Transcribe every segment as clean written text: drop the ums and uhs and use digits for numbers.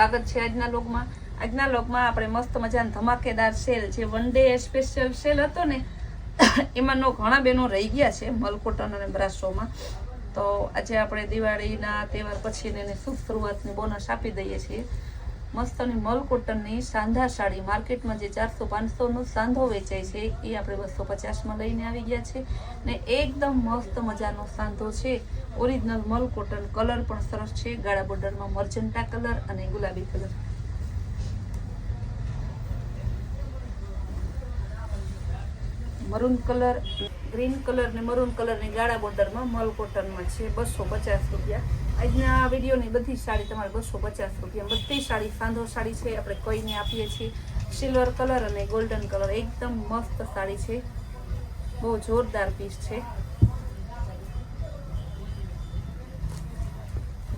સ્વાગત છે આજના લોકમાં આપણે મસ્ત મજાનો ધમાકેદાર સેલ જે વન ડે સ્પેશિયલ સેલ હતો ને એમાંનો ઘણા બહેનો રહી ગયા છે મલ કોટન અને બ્રાસોમાં. તો આજે આપણે દિવાળીના તહેવાર પછી એને શુભ શરૂઆતની બોનસ આપી દઈએ છીએ. મસ્તની મલ કોટનની સાંધા સાડી માર્કેટમાં જે 400-500નો સાંધો વેચાય છે એ આપણે 250માં લઈને આવી ગયા છે ને એકદમ મસ્ત મજાનો સાંધો છે. ઓરિજિનલ મલ કોટન, કલર પણ સરસ છે, ગાળા બોર્ડરમાં મર્જન્ટા કલર અને ગુલાબી colour. Maroon colour, green colour ને મરૂન કલરની ગાળા બોર્ડરમાં મલ કોટનમાં છે 250 રૂપિયા. આજના વિડીયોની બધી સાડી તમારે 250 રૂપિયા. બધી સાડી સાંધો સાડી છે, આપણે કોઈને આપીએ છીએ. સિલ્વર કલર અને ગોલ્ડન કલર એકદમ મસ્ત સાડી છે, બહુ જોરદાર પીસ છે.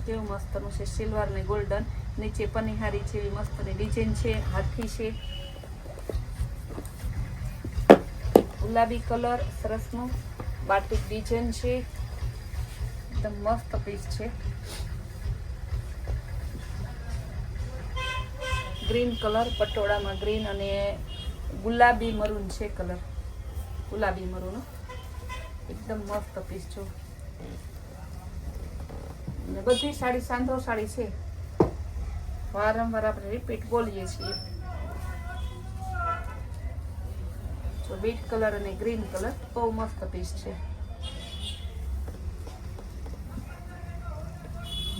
કેવું મસ્તનું છે, સિલ્વર ને ગોલ્ડન, નીચે પનિહારી જેવી મસ્તની ડિઝાઇન છે, હાથી છે, ગુલાબી કલર સરસનું બાટિક ડિઝાઇન છે, એકદમ મસ્ત પીસ છે. ગ્રીન કલર પટોળામાં ગ્રીન અને ગુલાબી મરૂન છે કલર, ગુલાબી મરૂન એકદમ મસ્ત પીસ છે. ને બધી સાડી સાંધો સાડી છે, વારંવાર આપણે રિપીટ બોલીએ છીએ. તો બીટ કલર અને ગ્રીન કલર બહુ મસ્ત પીસ છે.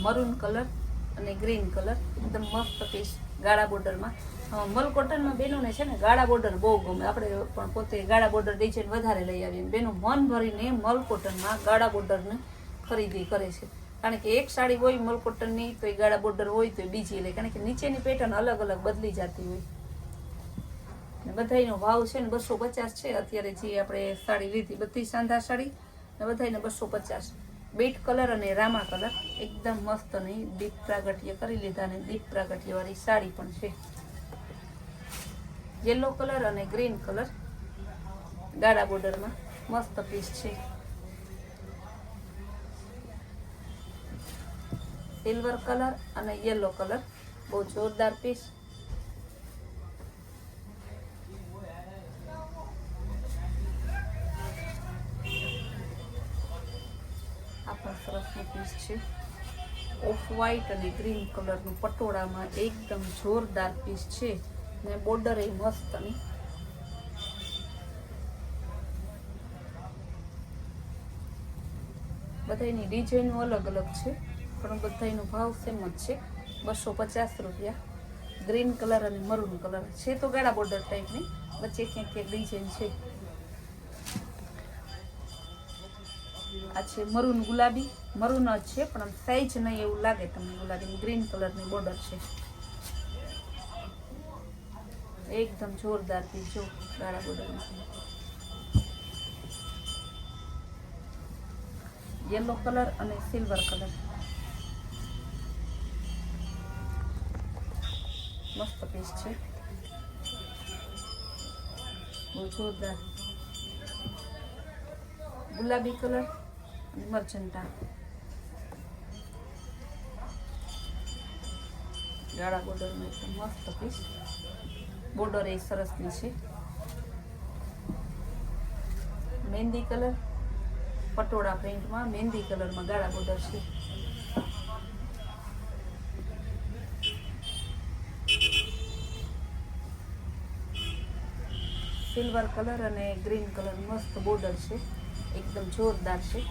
મરૂન કલર અને ગ્રીન કલર એકદમ મસ્ત પીસ ગાળા બોર્ડરમાં. મલ કોટનમાં બેનોને છે ને ગાળા બોર્ડર બહુ ગમે, આપણે પણ પોતે ગાળા બોર્ડર ડિઝાઇન વધારે લઈ આવીએ. બેનો મન ભરીને મલ કોટનમાં ગાળા બોર્ડરને ખરીદી કરે છે, કારણ કે એક સાડી હોય મલ કોટનની તો એ ગાળા બોર્ડર હોય તો બીજી લે, કારણ કે નીચેની પેટર્ન અલગ અલગ બદલી જતી હોય. ને બધાયનો ભાવ છે ને 250 છે અત્યારે જે આપણે સાડી લીધી, બધી સાંધા સાડી ને બધાયને 250. બીટ કલર અને રામા કલર એકદમ મસ્ત નહીં, દીપ પ્રાગટ્ય કરી લીધા ને દીપ પ્રાગટ્ય વાળી સાડી પણ છે. યલો કલર અને ગ્રીન કલર ગાળા બોર્ડરમાં મસ્ત પીસ છે. સિલ્વર કલર અને યલો કલર બહુ જોરદાર પીસ. આ પણ સરસની પીસ છે. ઓફ વ્હાઈટ અને ગ્રીન કલરનું પટોળામાં એકદમ જોરદાર પીસ છે ને બોર્ડર એ મસ્તની. બધાની ડિઝાઇનો અલગ અલગ છે પણ બધાનો ભાવ સેમ જ છે 250 રૂપિયા. ગ્રીન કલર અને મરૂન કલર છે, તો ગાળા બોર્ડર ટાઈપની, વચ્ચે ક્યાંક ક્યાંક ડિઝાઇન છે. આ છે મરૂન ગુલાબી, મરૂન જ છે પણ સાઈઝ નહીં એવું લાગે તમને ગુલાબી. ગ્રીન કલરની બોર્ડર છે, એકદમ જોરદાર પીસ જો ગાળા બોર્ડરમાં. યલો કલર અને સિલ્વર કલર મસ્ત પીસ છે, બહુ જોરદાર. ગુલાબી કલર અને મર્જન્ટા ગાળા બોર્ડરમાં એકદમ મસ્ત પીસ. બોર્ડર એ સરસની છે. મહેંદી કલર પટોળા પ્રિન્ટમાં મહેંદી કલરમાં ગાળા બોર્ડર છે. સિલ્વર કલર અને ગ્રીન કલર મસ્ત બોર્ડર છે, એકદમ જોરદાર છે.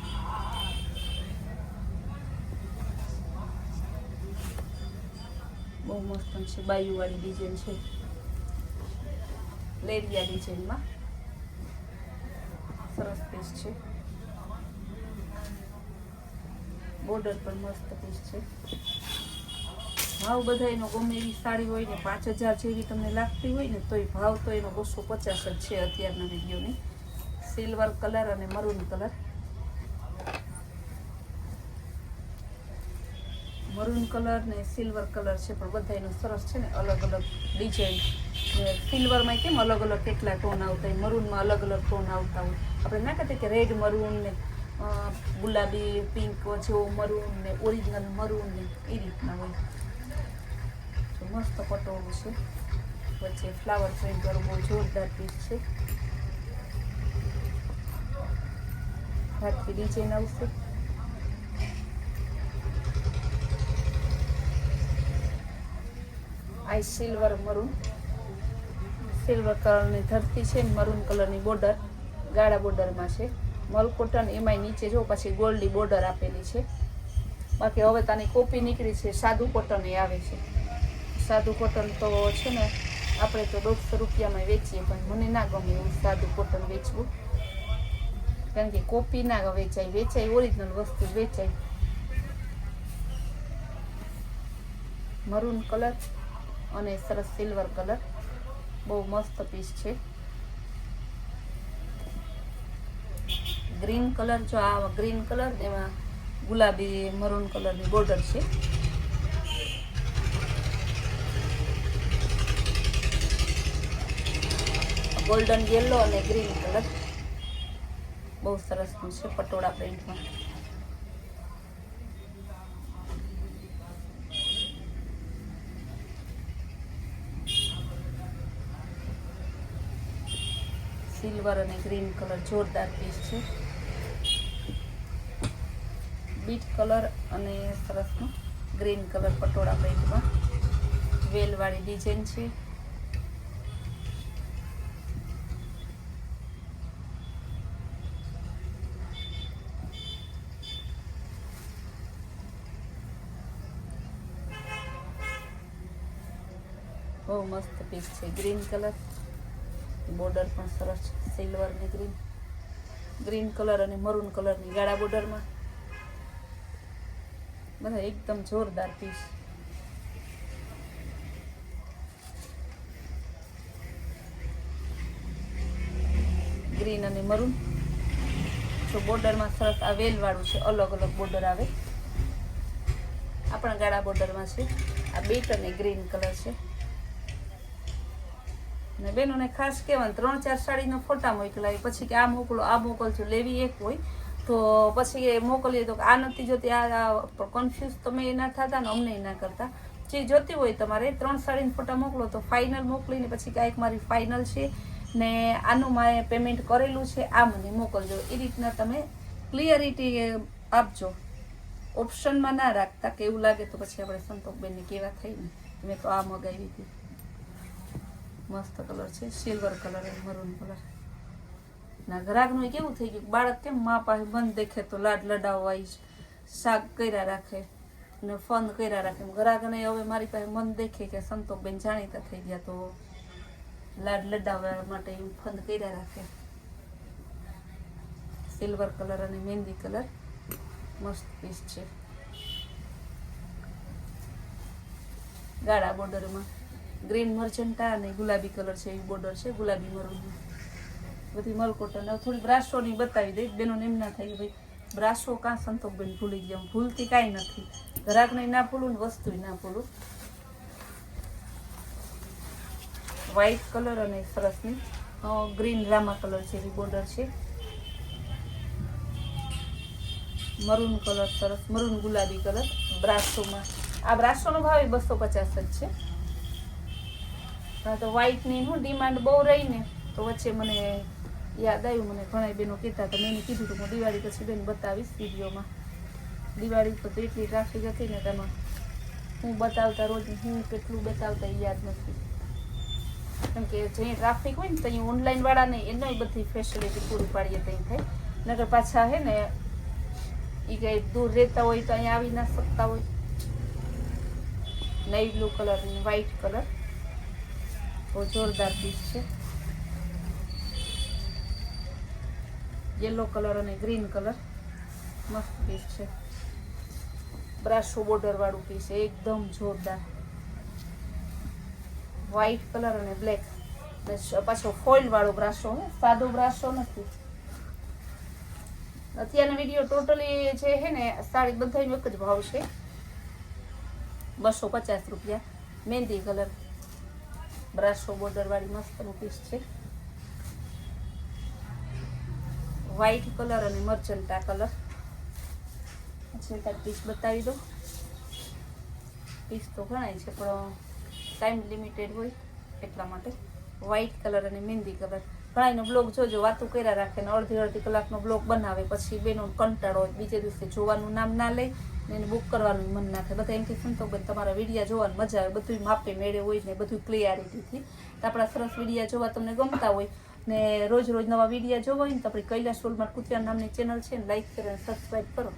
બહુ મસ્ત છે, બાયુવાળી ડિઝાઇન છે, લેરિયા ડિઝાઇનમાં સરસ પીસ છે. બોર્ડર પણ મસ્ત પીસ છે. ભાવ બધાયનો ગમે એવી સાડી હોય ને 5000 જેવી તમને લાગતી હોય ને તોય ભાવ તો એનો 250 જ છે અત્યારના વિડીયોની. સિલ્વર કલર અને મરૂન કલર, મરૂન કલર ને સિલ્વર કલર છે પણ બધાયનો સરસ છે ને અલગ અલગ ડિઝાઇન. સિલ્વરમાં કેમ અલગ અલગ કેટલા ટોન આવતા હોય, મરૂનમાં અલગ અલગ ટોન આવતા હોય. આપણે ના કહેતા કે રેડ મરૂન ને ગુલાબી પિંક જેવો મરૂન ને ઓરિજિનલ મરૂન ને એ રીતના હોય. મસ્ત પટોળું છે, વચ્ચે ફ્લાવર પ્રિન્ટ વાળું બહુ જોરદાર પીસ છે. હાથથી ડિઝાઇન આવશે. આ સિલ્વર મરૂન, સિલ્વર કલરની ધરતી છે, મરૂન કલરની બોર્ડર, ગાળા બોર્ડરમાં છે. મલ કોટન, એમાંય નીચે જો પછી ગોલ્ડી બોર્ડર આપેલી છે. બાકી હવે તાની કોપી નીકળી છે, સાદું કોટન એ આવે છે. સાદું કોટન તો છે ને આપણે તો 150 રૂપિયામાં વેચીએ, પણ મને ના ગમે એવું સાદું કોટન વેચવું, કારણ કે કોપી ના વેચાય ઓરિજિનલ વસ્તુ વેચાય. મરૂન કલર અને સરસ સિલ્વર કલર, બહુ મસ્ત પીસ છે. ગ્રીન કલર, જો આ ગ્રીન કલર, એમાં ગુલાબી મરૂન કલરની બોર્ડર છે. ગોલ્ડન યેલો અને ગ્રીન કલર, બહુ સરસનું છે પટોળા પ્રિન્ટમાં. સિલ્વર અને ગ્રીન કલર જોરદાર પીસ છે. બીટ કલર અને સરસનું ગ્રીન કલર પટોળા પ્રિન્ટમાં વેલવાળી ડિઝાઇન છે. બહુ મસ્ત પીસ છે. ગ્રીન કલર, બોર્ડર પણ સરસ છે, સિલ્વર ને ગ્રીન કલર અને મરૂન કલરની ગાળા બોર્ડરમાં, બધા એકદમ જોરદાર પીસ. ગ્રીન અને મરૂન, જો બોર્ડરમાં સરસ આ વેલવાળું છે, અલગ અલગ બોર્ડર આવે. આપણા ગાળા બોર્ડરમાં છે. આ બીટ અને ગ્રીન કલર છે. ને બેનોને ખાસ કહેવાનું, 3-4 સાડીનો ફોટા મોકલાય, પછી કે આ મોકલો, આ મોકલજો, લેવી એક હોય તો પછી મોકલીએ તો આ નથી જોતી, આ કન્ફ્યુઝ તમે ના થતા ને અમને ના કરતા. જે જોતી હોય તમારે 3 સાડીના ફોટા મોકલો તો ફાઇનલ મોકલીને પછી કાંઈક મારી ફાઇનલ છે ને આનું મારે પેમેન્ટ કરેલું છે, આ મને મોકલજો. એ રીતના તમે ક્લિયરિટી આપજો, ઓપ્શનમાં ના રાખતા, કે એવું લાગે તો પછી આપણે સંતોષબેનને કેવા થઈ ને મેં તો આ મગાવી હતી. મસ્ત કલર છે, સિલ્વર કલર અને મરૂન કલર. ના ગ્રાહકનું કેવું થઈ ગયું, બાળક કેમ મા પાસે બંધ દેખે તો લાડ લડાવવા શાક કર્યા રાખે ને ફંદ કર્યા રાખે, ગ્રાહકને હવે મારી પાસે મન દેખે કે સંતોષબેન જાણીતા થઈ ગયા તો લાડ લડાવવા માટે ફંદ કર્યા રાખે. સિલ્વર કલર અને મહેંદી કલર, મસ્ત પીસ છે. ગાળા બોર્ડરમાં ગ્રીન મર્ચન્ટા અને ગુલાબી કલર છે, એવી બોર્ડર છે, ગુલાબી મરૂન. બધી મલ કોટન. હવે થોડી બ્રાસોની બતાવી દઈ, બેનોને એમ ના થાય કે ભાઈ બ્રાસો કાં સંતોષબેન ભૂલી ગયા. ભૂલતી કાંઈ નથી, ગ્રાહકને ના ભૂલું ને વસ્તુ ના ભૂલું. વ્હાઈટ કલર અને સરસની ગ્રીન રામા કલર છે, એવી બોર્ડર છે. મરૂન કલર સરસ, મરૂન ગુલાબી કલર બ્રાસોમાં. આ બ્રાસોનો ભાવ 250 જ છે. હા, તો વ્હાઈટની હું ડિમાન્ડ બહુ રહી ને તો વચ્ચે મને યાદ આવ્યું, મને ઘણા બેનો કહેતા હતા, મેં કીધું હતું હું દિવાળી પછી બેન બતાવીશ વિડીયોમાં. દિવાળી પર તો એટલી ટ્રાફિક હતી ને તેમાં હું બતાવતા રોજ હું કેટલું બતાવતા એ યાદ નથી, કેમ કે જે ટ્રાફિક હોય ને તો અહીં ઓનલાઈન વાળાને એનો બધી ફેસિલિટી પૂરી પાડીએ ત્યાં થાય, નકર પાછા હે ને એ કંઈ દૂર રહેતા હોય તો અહીંયા આવી ના શકતા હોય. નેવી બ્લુ કલર અને વ્હાઈટ કલર, બહુ જોરદાર પીસ છે. યેલો કલર અને ગ્રીન કલર, મસ્ત પીસ છે. બ્રાસો બોર્ડર વાળું પીસ છે, એકદમ જોરદાર. વ્હાઈટ કલર અને બ્લેક, પાછો ફોઇલ વાળો બ્રાસો, સાદો બ્રાસો નથી. અત્યારના વિડીયો ટોટલી જે છે ને સાડી બધાનો એક જ ભાવ છે, 250 રૂપિયા. મહેંદી કલર બ્રાસો બોર્ડર વાળી મસ્તનું પીસ છે. વ્હાઈટ કલર અને મર્ચન્ટા કલર. પીસ બતાવી દો. પીસ તો ઘણા છે પણ ટાઈમ લિમિટેડ હોય એટલા માટે. વ્હાઈટ કલર અને મહેંદી કલર. ઘણાનો બ્લોગ જોજો વાતું કર્યા રાખે ને અડધી કલાકનો બ્લોગ બનાવે, પછી બેનો કંટાળો હોય, બીજે દિવસે જોવાનું નામ ના લે ને એને બુક કરવાનું મન ના થાય. બધા એમ કે સંતોષબેન તમારા વિડીયા જોવાની મજા આવે, બધું માપે મેળે હોય ને બધું ક્લિયરિટીથી. તો આપણા સરસ વિડીયા જોવા તમને ગમતા હોય ને રોજ નવા વિડીયા જોવા હોય ને તો આપણી કૈલાશ સોલમાર કુતિયા નામની ચેનલ છે ને લાઈક કરો અને સબસ્ક્રાઈબ કરો.